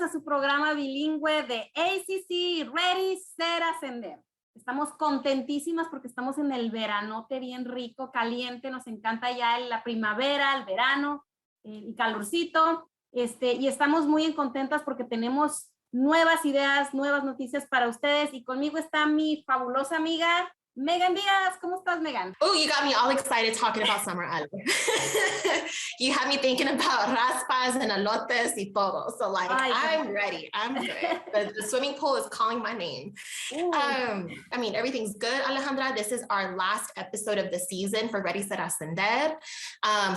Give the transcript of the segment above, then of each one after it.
bienvenidos a su programa bilingüe de ACC Ready, Set, Ascender. Estamos contentísimas porque estamos en el veranote bien rico, caliente, nos encanta ya la primavera, el verano, el calorcito, y estamos muy contentas porque tenemos nuevas ideas, nuevas noticias para ustedes, y conmigo está mi fabulosa amiga Megan Diaz. ¿Cómo estás, Megan? Oh, you got me all excited talking about summer, Ale. You had me thinking about raspas and elotes y todo. So I'm ready. I'm good. The swimming pool is calling my name. I mean, everything's good, Alejandra. This is our last episode of the season for Ready, Set, Ascender.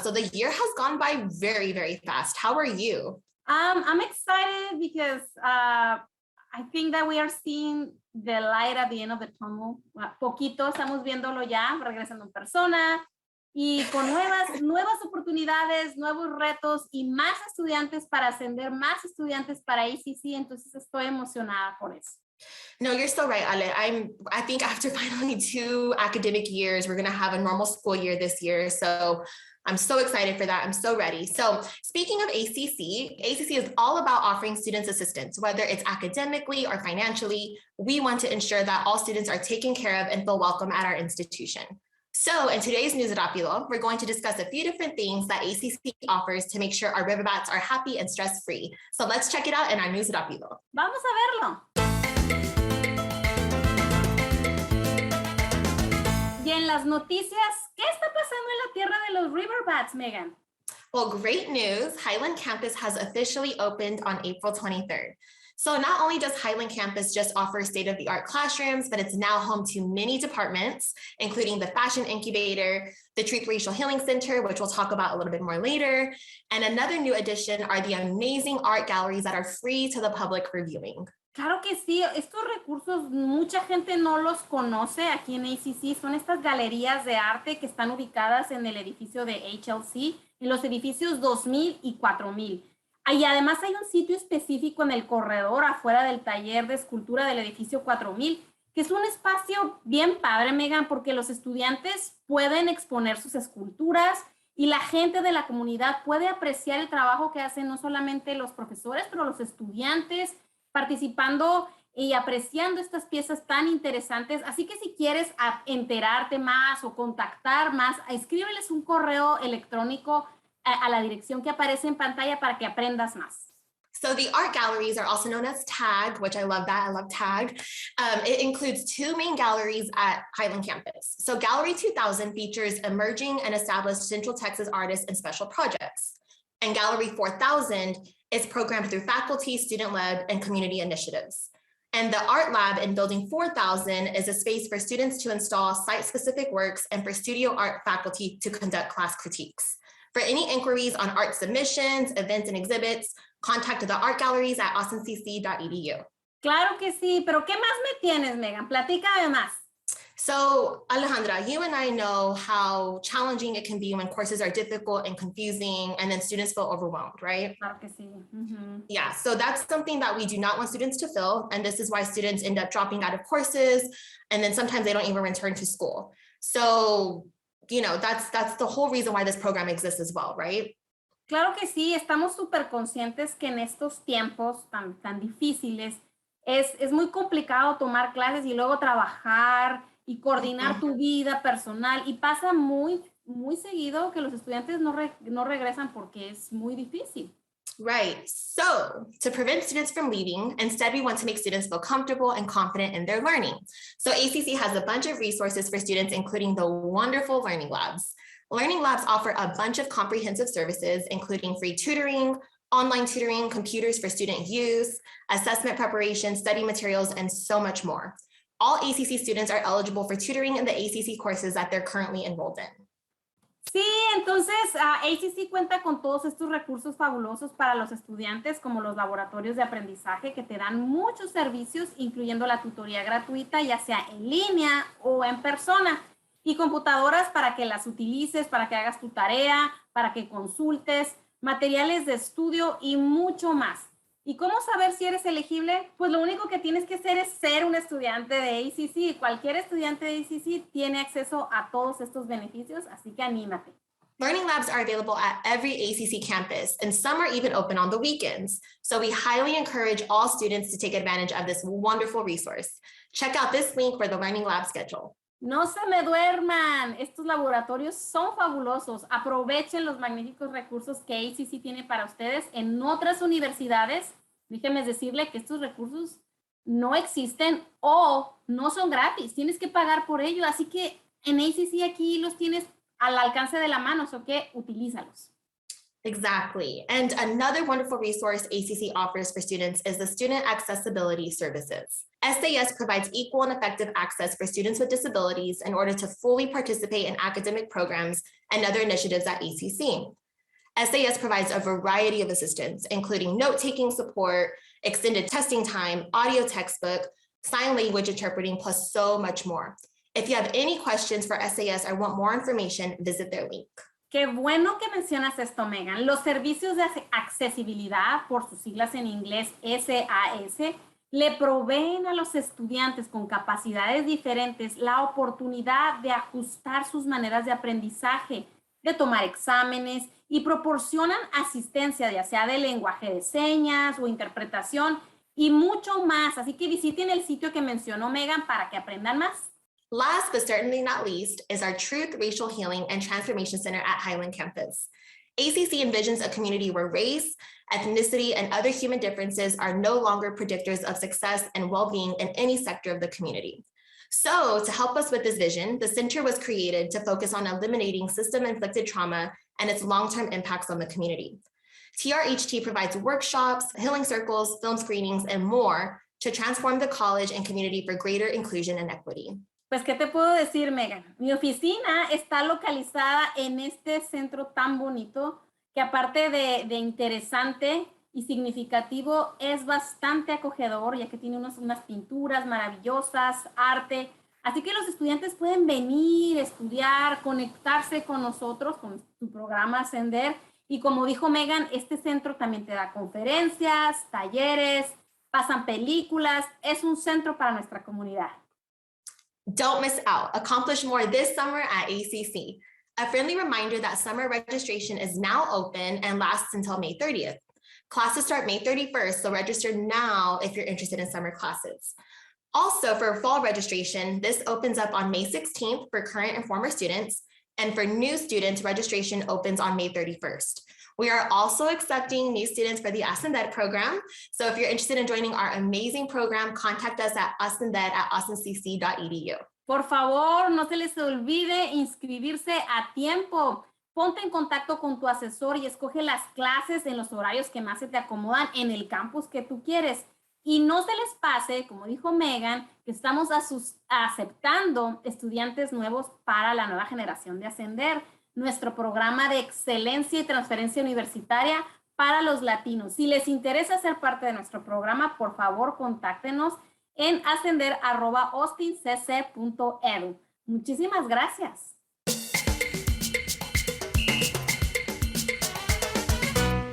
So the year has gone by very, very fast. How are you? I'm excited because I think that we are seeing the light at the end of the tunnel. Poquito estamos viéndolo ya, regresando en persona y con nuevas oportunidades, nuevos retos y más estudiantes para ascender, más estudiantes para ACC. Entonces estoy emocionada por eso. No, you're so right, Ale. I think after finally 2 academic years, we're going to have a normal school year this year. So I'm so excited for that. I'm so ready. So speaking of ACC is all about offering students assistance, whether it's academically or financially. We want to ensure that all students are taken care of and feel welcome at our institution. So in today's News Rapido, we're going to discuss a few different things that ACC offers to make sure our riverbats are happy and stress-free. So let's check it out in our News Rapido. Vamos a verlo. Y en las noticias, ¿qué está pasando en la tierra de los riverbats, Megan? Well, great news. Highland Campus has officially opened on April 23rd. So not only does Highland Campus just offer state-of-the-art classrooms, but it's now home to many departments, including the Fashion Incubator, the Truth Racial Healing Center, which we'll talk about a little bit more later. And another new addition are the amazing art galleries that are free to the public for viewing. Claro que sí, estos recursos mucha gente no los conoce aquí en ACC, son estas galerías de arte que están ubicadas en el edificio de HLC, en los edificios 2000 y 4000. Y además hay un sitio específico en el corredor afuera del taller de escultura del edificio 4000, que es un espacio bien padre, Megan, porque los estudiantes pueden exponer sus esculturas y la gente de la comunidad puede apreciar el trabajo que hacen no solamente los profesores, pero los estudiantes, participando y apreciando estas piezas tan interesantes. Así que si quieres enterarte más o contactar más, escríbeles un correo electrónico a la dirección que aparece en pantalla para que aprendas más. So the art galleries are also known as TAG, which I love that. I love TAG. It includes 2 main galleries at Highland Campus. So Gallery 2000 features emerging and established Central Texas artists and special projects. And Gallery 4000 is programmed through faculty, student-led, and community initiatives. And the Art Lab in Building 4000 is a space for students to install site-specific works and for studio art faculty to conduct class critiques. For any inquiries on art submissions, events, and exhibits, contact the art galleries at austincc.edu. Claro que sí, pero ¿qué más me tienes, Megan? Platícame más. So, Alejandra, you and I know how challenging it can be when courses are difficult and confusing, and then students feel overwhelmed, right? Claro que sí. Yeah, so that's something that we do not want students to feel, and this is why students end up dropping out of courses, and then sometimes they don't even return to school. So, you know, that's the whole reason why this program exists as well, right? Claro que sí, estamos súper conscientes que en estos tiempos tan difíciles es muy complicado tomar clases y luego trabajar y coordinar tu vida personal, y pasa muy seguido que los estudiantes no regresan porque es muy difícil. Right. So to prevent students from leaving, instead we want to make students feel comfortable and confident in their learning. So ACC has a bunch of resources for students, including the wonderful Learning Labs. Learning Labs offer a bunch of comprehensive services, including free tutoring, online tutoring, computers for student use, assessment preparation, study materials, and so much more. All ACC students are eligible for tutoring in the ACC courses that they're currently enrolled in. Sí, entonces ACC cuenta con todos estos recursos fabulosos para los estudiantes, como los laboratorios de aprendizaje que te dan muchos servicios, incluyendo la tutoría gratuita, ya sea en línea o en persona, y computadoras para que las utilices, para que hagas tu tarea, para que consultes, materiales de estudio y mucho más. ¿Y cómo saber si eres elegible? Pues lo único que tienes que hacer es ser un estudiante de ACC. Cualquier estudiante de ACC tiene acceso a todos estos beneficios, así que anímate. Learning labs are available at every ACC campus, and some are even open on the weekends. So we highly encourage all students to take advantage of this wonderful resource. Check out this link for the Learning Lab schedule. No se me duerman, estos laboratorios son fabulosos. Aprovechen los magníficos recursos que ACC tiene para ustedes en otras universidades. Déjenme decirle que estos recursos no existen o no son gratis. Tienes que pagar por ello. Así que en ACC aquí los tienes al alcance de la mano, so que utilízalos. Exactly. And another wonderful resource ACC offers for students is the Student Accessibility Services. SAS provides equal and effective access for students with disabilities in order to fully participate in academic programs and other initiatives at ACC. SAS provides a variety of assistance, including note-taking support, extended testing time, audio textbook, sign language interpreting, plus so much more. If you have any questions for SAS or want more information, visit their link. Qué bueno que mencionas esto, Megan. Los servicios de accesibilidad, por sus siglas en inglés SAS, le proveen a los estudiantes con capacidades diferentes la oportunidad de ajustar sus maneras de aprendizaje, de tomar exámenes y proporcionan asistencia, ya sea de lenguaje de señas o interpretación y mucho más. Así que visiten el sitio que mencionó Megan para que aprendan más. Last but certainly not least is our Truth, Racial Healing, and Transformation Center at Highland Campus. ACC envisions a community where race, ethnicity, and other human differences are no longer predictors of success and well-being in any sector of the community. So to help us with this vision, the center was created to focus on eliminating system-inflicted trauma and its long-term impacts on the community. TRHT provides workshops, healing circles, film screenings, and more to transform the college and community for greater inclusion and equity. Pues, ¿qué te puedo decir, Megan? Mi oficina está localizada en este centro tan bonito que aparte de interesante y significativo, es bastante acogedor, ya que tiene unas pinturas maravillosas, arte. Así que los estudiantes pueden venir, estudiar, conectarse con nosotros, con su programa Ascender. Y como dijo Megan, este centro también te da conferencias, talleres, pasan películas. Es un centro para nuestra comunidad. Don't miss out. Accomplish more this summer at ACC. A friendly reminder that summer registration is now open and lasts until May 30th. Classes start May 31st, so register now if you're interested in summer classes. Also, for fall registration, this opens up on May 16th for current and former students, and for new students, registration opens on May 31st. We are also accepting new students for the Ascender program. So if you're interested in joining our amazing program, contact us at austincc.edu. Por favor, no se les olvide inscribirse a tiempo. Ponte en contacto con tu asesor y escoge las clases en los horarios que más se te acomodan en el campus que tú quieres. Y no se les pase, como dijo Megan, que estamos aceptando estudiantes nuevos para la nueva generación de Ascender, nuestro programa de excelencia y transferencia universitaria para los latinos. Si les interesa ser parte de nuestro programa, por favor, contáctenos en ascender@austincc.edu. Muchísimas gracias.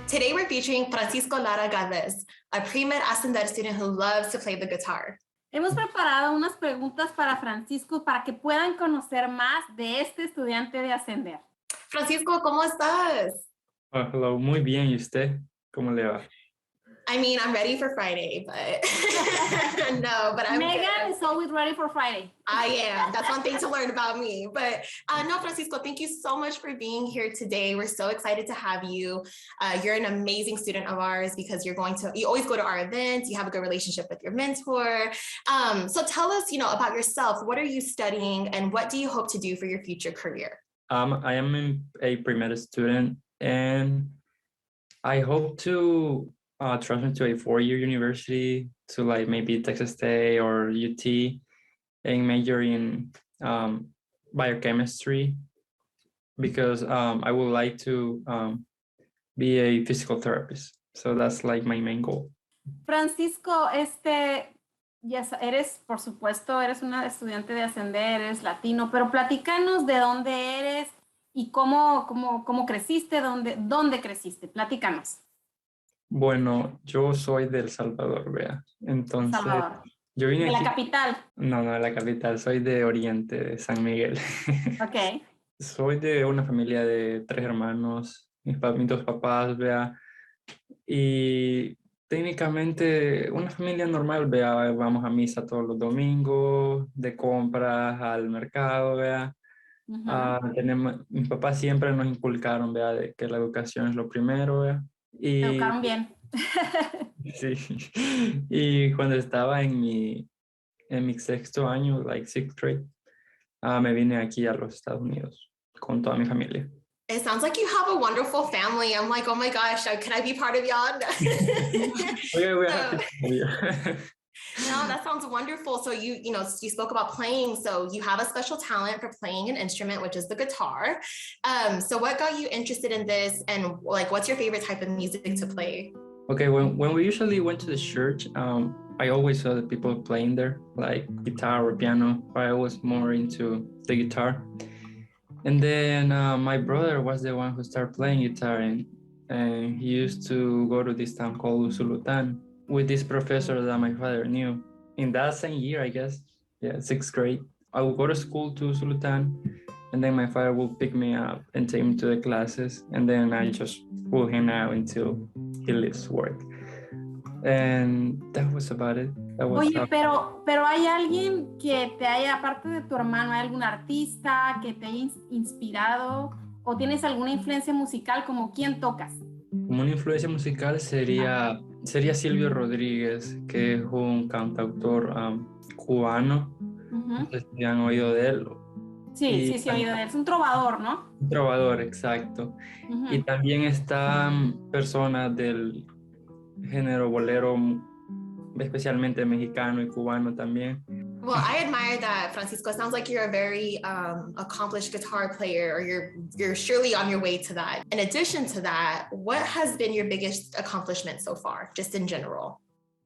Today we're featuring Francisco Lara Galvez, a Pre-Med Ascender student who loves to play the guitar. Hemos preparado unas preguntas para Francisco para que puedan conocer más de este estudiante de Ascender. Francisco, ¿cómo estás? Oh, hello, muy bien. ¿Y usted? ¿Cómo le va? I mean, I'm ready for Friday, but no, but I'm Megan good. is always ready for Friday. I am. That's one thing to learn about me. But no, Francisco, thank you so much for being here today. We're so excited to have you. You're an amazing student of ours because you always go to our events. You have a good relationship with your mentor. So tell us, about yourself. What are you studying and what do you hope to do for your future career? I am a pre-med student and I hope to transfer to a four-year university to like maybe Texas State or UT and major in biochemistry because I would like to be a physical therapist. So that's like my main goal. Francisco, por supuesto, eres una estudiante de Ascender, eres latino, pero platícanos de dónde eres y cómo creciste, dónde creciste. Platícanos. Bueno, yo soy de El Salvador, vea. Entonces, Salvador. yo vine ¿De la aquí. capital? No, de la capital, soy de Oriente, de San Miguel. Ok. soy de una familia de 3 hermanos, mis dos papás, vea, y técnicamente una familia normal, vea, vamos a misa todos los domingos, de compras al mercado, vea. Mis papás siempre nos inculcaron, vea, de que la educación es lo primero, vea. Te Y educaron bien. sí, y cuando estaba en mi 6º año, like 6th grade, me vine aquí a los Estados Unidos con toda mi familia. It sounds like you have a wonderful family. I'm like, oh my gosh, can I be part of y'all? We're So, happy to have you. no, that sounds wonderful. So you spoke about playing. So you have a special talent for playing an instrument, which is the guitar. So what got you interested in this, and like, what's your favorite type of music to play? Okay, when we usually went to the church, I always saw the people playing there, like guitar or piano, but I was more into the guitar. And then my brother was the one who started playing guitar, and he used to go to this town called Usulutan with this professor that my father knew. In that same year, I guess, yeah, 6th grade, I would go to school to Usulutan, and then my father would pick me up and take me to the classes, and then I just would hang out until he leaves work. And that was about it. That was Oye, pero ¿hay alguien que te haya, aparte de tu hermano, hay algún artista que te haya inspirado o tienes alguna influencia musical, como quién tocas? Como una influencia musical sería Silvio Rodríguez, que es un cantautor cubano. No sé si han oído de él. Sí, he oído de él. Es un trovador, ¿no? Un trovador, exacto. Y también están personas del género bolero, especialmente mexicano y cubano también. Well, I admire that, Francisco. It sounds like you're a very accomplished guitar player, or you're surely on your way to that. In addition to that, what has been your biggest accomplishment so far, just in general?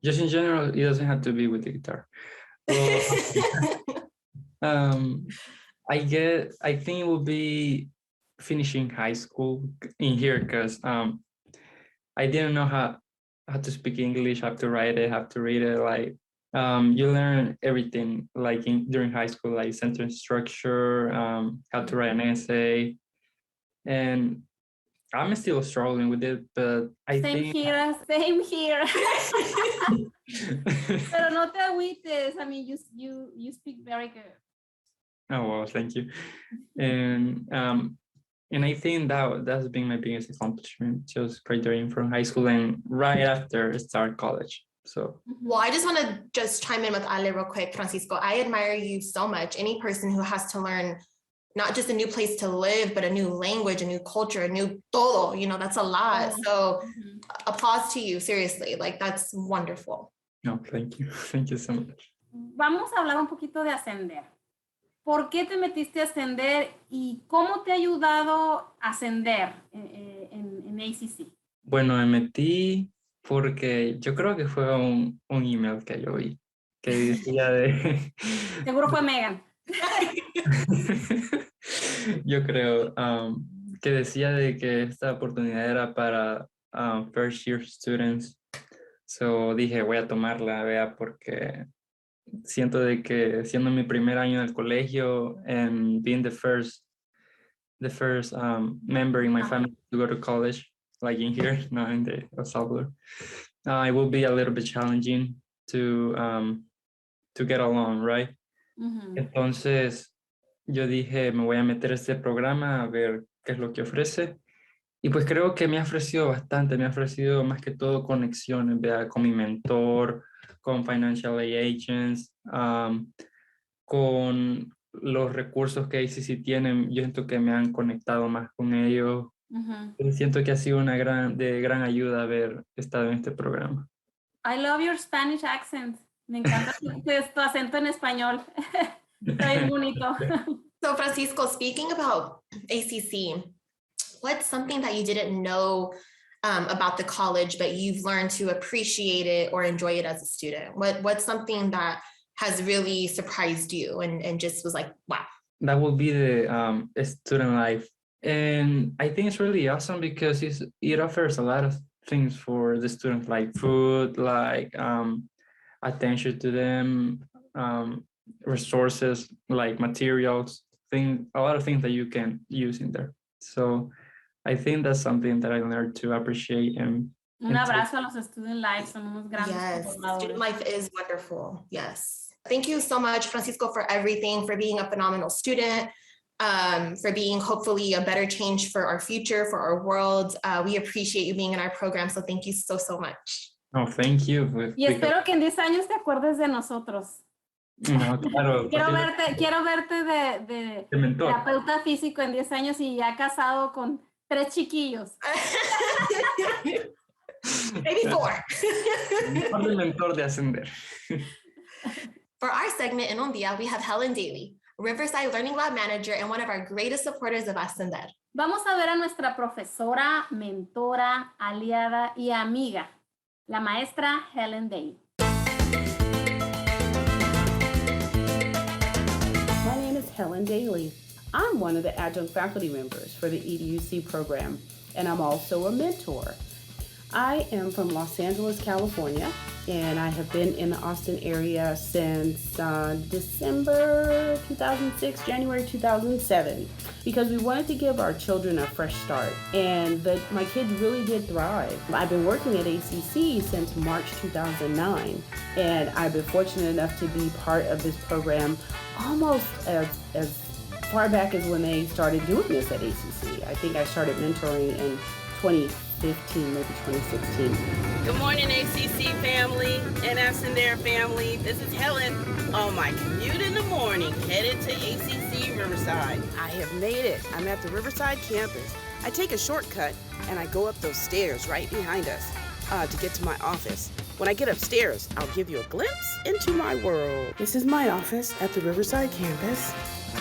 Just in general, it doesn't have to be with the guitar. Well, I think it will be finishing high school in here, because I didn't know how to speak English, how to write it, how to read it. Like you learn everything like during high school, like sentence structure, how to write an essay, and I'm still struggling with it, but I think same here. Pero no te agüites. I mean, you speak very good. Oh well, thank you. And I think that's been my biggest accomplishment, just graduating from high school and right after start college. So well, I just want to just chime in with Ale real quick, Francisco. I admire you so much. Any person who has to learn not just a new place to live, but a new language, a new culture, a new todo, that's a lot. So applause to you, seriously. Like, that's wonderful. No, thank you. Thank you so much. Vamos a hablar un poquito de Ascender. ¿Por qué te metiste a Ascender y cómo te ha ayudado Ascender en ACC? Bueno, me metí porque yo creo que fue un email que yo vi que decía de... Seguro fue Megan. Yo creo que decía de que esta oportunidad era para first year students. So dije, voy a tomarla, vea, porque siento de que siendo mi primer año en el colegio and being the first member in my family to go to college, like in here, not in the El Salvador, it will be a little bit challenging to get along, right? Entonces yo dije, me voy a meter a este programa a ver qué es lo que ofrece. Y pues creo que me ha ofrecido bastante, me ha ofrecido más que todo conexiones, vea, con mi mentor, con financial aid agents, con los recursos que ACC tienen. Yo siento que me han conectado más con ellos. Siento que ha sido de gran ayuda haber estado en este programa. I love your Spanish accent. Me encanta tu acento en español. Está bien bonito. So, Francisco, speaking about ACC, what's something that you didn't know about the college, but you've learned to appreciate it or enjoy it as a student? What's something that has really surprised you and just was like, wow? That will be the student life. And I think it's really awesome because it offers a lot of things for the students, like food, like attention to them, resources, like materials. a lot of things that you can use in there. So I think that's something that I learned to appreciate. And Un abrazo a los Student Life, son unos grandes Yes, formadores. student life is wonderful. Yes. Thank you so much, Francisco, for everything, for being a phenomenal student, for being hopefully a better change for our future, for our world. We appreciate you being in our program. So thank you so, so much. No, thank you. Y espero que en 10 años te acuerdes de nosotros. No, claro. Quiero verte de mentor. terapeuta físico en 10 años y ya casado con 3 chiquillos. Maybe 4. El mentor de Ascender. For our segment in Un Día, we have Helen Daly, Riverside Learning Lab Manager and one of our greatest supporters of Ascender. Vamos a ver a nuestra profesora, mentora, aliada y amiga, la maestra Helen Daly. My name is Helen Daly. I'm one of the adjunct faculty members for the EDUC program, and I'm also a mentor. I am from Los Angeles, California, and I have been in the Austin area since December 2006, January 2007, because we wanted to give our children a fresh start, and my kids really did thrive. I've been working at ACC since March 2009, and I've been fortunate enough to be part of this program almost as far back as when they started doing this at ACC. I think I started mentoring in 2015, maybe 2016. Good morning, ACC family and Ascender family. This is Helen on my commute in the morning, headed to ACC Riverside. I have made it. I'm at the Riverside campus. I take a shortcut and I go up those stairs right behind us to get to my office. When I get upstairs, I'll give you a glimpse into my world. This is my office at the Riverside campus.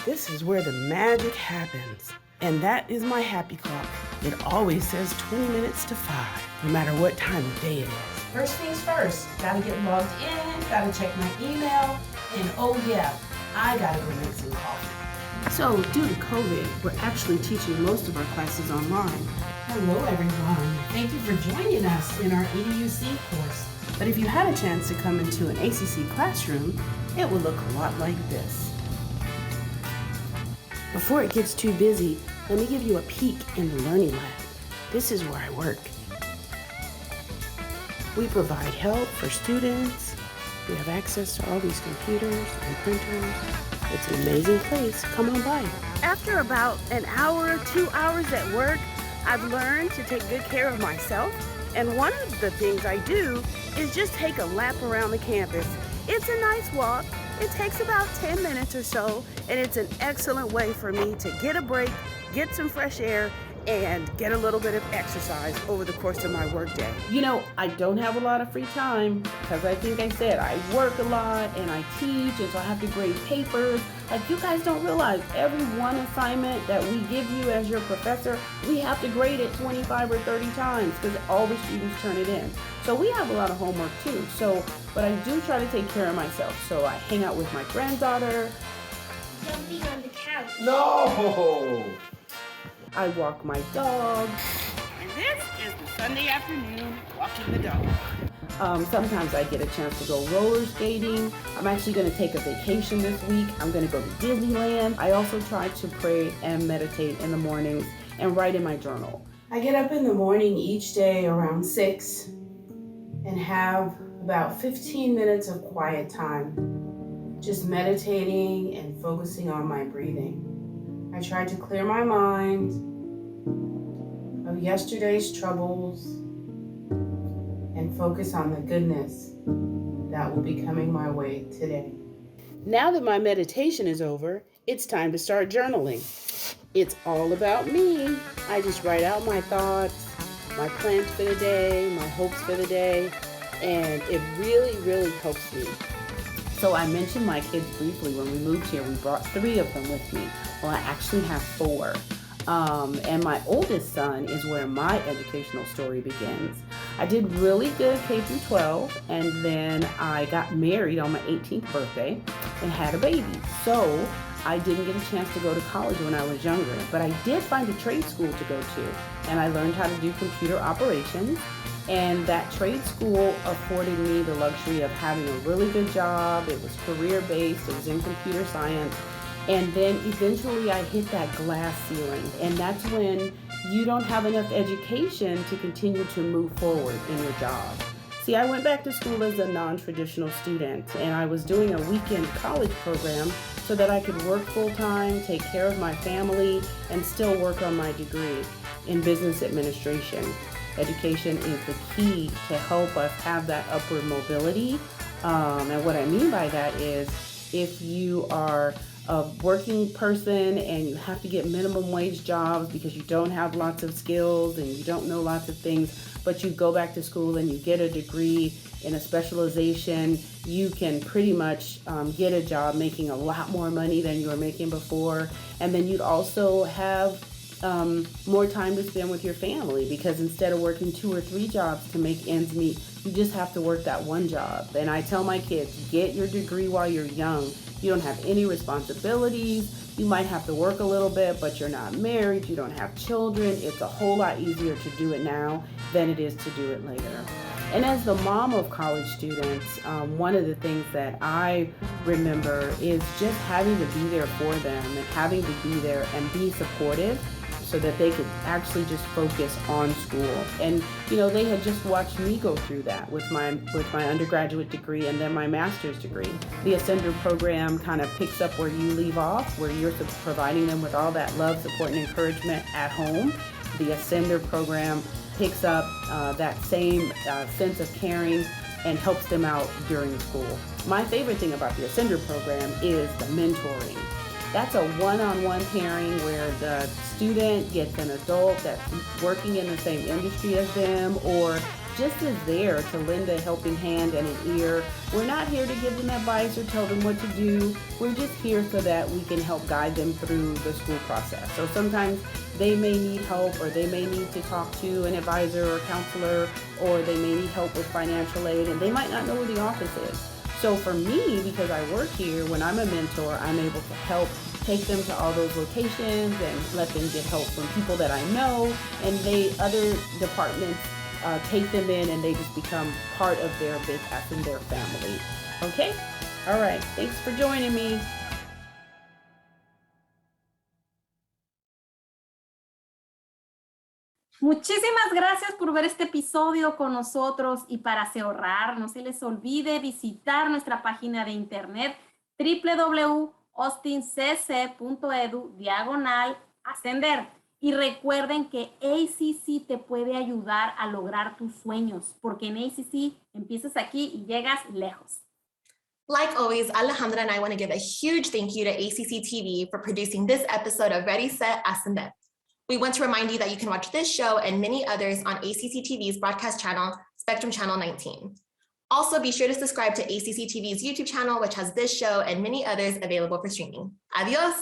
This is where the magic happens. And that is my happy clock. It always says 20 minutes to 5, no matter what time of day it is. First things first, gotta get logged in, gotta check my email, and oh yeah, I gotta go make some coffee. So due to COVID, we're actually teaching most of our classes online. Hello everyone, thank you for joining us in our EDUC course. But if you had a chance to come into an ACC classroom, it would look a lot like this. Before it gets too busy, let me give you a peek in the Learning Lab. This is where I work. We provide help for students. We have access to all these computers and printers. It's an amazing place. Come on by. After about an hour, 2 hours at work, I've learned to take good care of myself. And one of the things I do is just take a lap around the campus. It's a nice walk. It takes about 10 minutes or so, and it's an excellent way for me to get a break, get some fresh air, and get a little bit of exercise over the course of my workday. You know, I don't have a lot of free time because I think I said I work a lot and I teach, and so I have to grade papers. Like, you guys don't realize every one assignment that we give you as your professor, we have to grade it 25 or 30 times because all the students turn it in. So we have a lot of homework too. But I do try to take care of myself. So I hang out with my granddaughter. Jumping on the couch. No! I walk my dog. And this is the Sunday afternoon walking the dog. Sometimes I get a chance to go roller skating. I'm actually going to take a vacation this week. I'm going to go to Disneyland. I also try to pray and meditate in the mornings and write in my journal. I get up in the morning each day around 6 and have about 15 minutes of quiet time, just meditating and focusing on my breathing. I try to clear my mind of yesterday's troubles and focus on the goodness that will be coming my way today. Now that my meditation is over, it's time to start journaling. It's all about me. I just write out my thoughts, my plans for the day, my hopes for the day, and it really, really helps me. So I mentioned my kids briefly. When we moved here, we brought 3 of them with me. Well, I actually have 4. And my oldest son is where my educational story begins. I did really good K through 12, and then I got married on my 18th birthday and had a baby. So I didn't get a chance to go to college when I was younger, but I did find a trade school to go to, and I learned how to do computer operations. And that trade school afforded me the luxury of having a really good job. It was career-based, it was in computer science, And then eventually I hit that glass ceiling. And that's when you don't have enough education to continue to move forward in your job. See, I went back to school as a non-traditional student, and I was doing a weekend college program so that I could work full-time, take care of my family, and still work on my degree in business administration. Education is the key to help us have that upward mobility. And what I mean by that is if you are a working person and you have to get minimum wage jobs because you don't have lots of skills and you don't know lots of things, but you go back to school and you get a degree in a specialization, you can pretty much get a job making a lot more money than you were making before. And then you'd also have more time to spend with your family, because instead of working 2 or 3 jobs to make ends meet, you just have to work that one job. And I tell my kids, get your degree while you're young. You don't have any responsibilities. You might have to work a little bit, but you're not married, you don't have children. It's a whole lot easier to do it now than it is to do it later. And as the mom of college students, one of the things that I remember is just having to be there for them and having to be there and be supportive so that they could actually just focus on school. And you know, they had just watched me go through that with my undergraduate degree and then my master's degree. The Ascender program kind of picks up where you leave off, where you're providing them with all that love, support, and encouragement at home. The Ascender program picks up that same sense of caring and helps them out during school. My favorite thing about the Ascender program is the mentoring. That's a one-on-one pairing where the student gets an adult that's working in the same industry as them or just is there to lend a helping hand and an ear. We're not here to give them advice or tell them what to do. We're just here so that we can help guide them through the school process. So sometimes they may need help, or they may need to talk to an advisor or counselor, or they may need help with financial aid, and they might not know where the office is. So for me, because I work here, when I'm a mentor, I'm able to help take them to all those locations and let them get help from people that I know, and other departments take them in and they just become part of their big Ascender family. Okay? All right. Thanks for joining me. Muchísimas gracias por ver este episodio con nosotros, y para ahorrar, no se les olvide visitar nuestra página de internet www.austincc.edu/Ascender. Y recuerden que ACC te puede ayudar a lograr tus sueños, porque en ACC empiezas aquí y llegas lejos. Like always, Alejandra and I want to give a huge thank you to ACCTV for producing this episode of Ready, Set, Ascender. We want to remind you that you can watch this show and many others on ACCTV's broadcast channel, Spectrum Channel 19. Also, be sure to subscribe to ACCTV's YouTube channel, which has this show and many others available for streaming. Adios!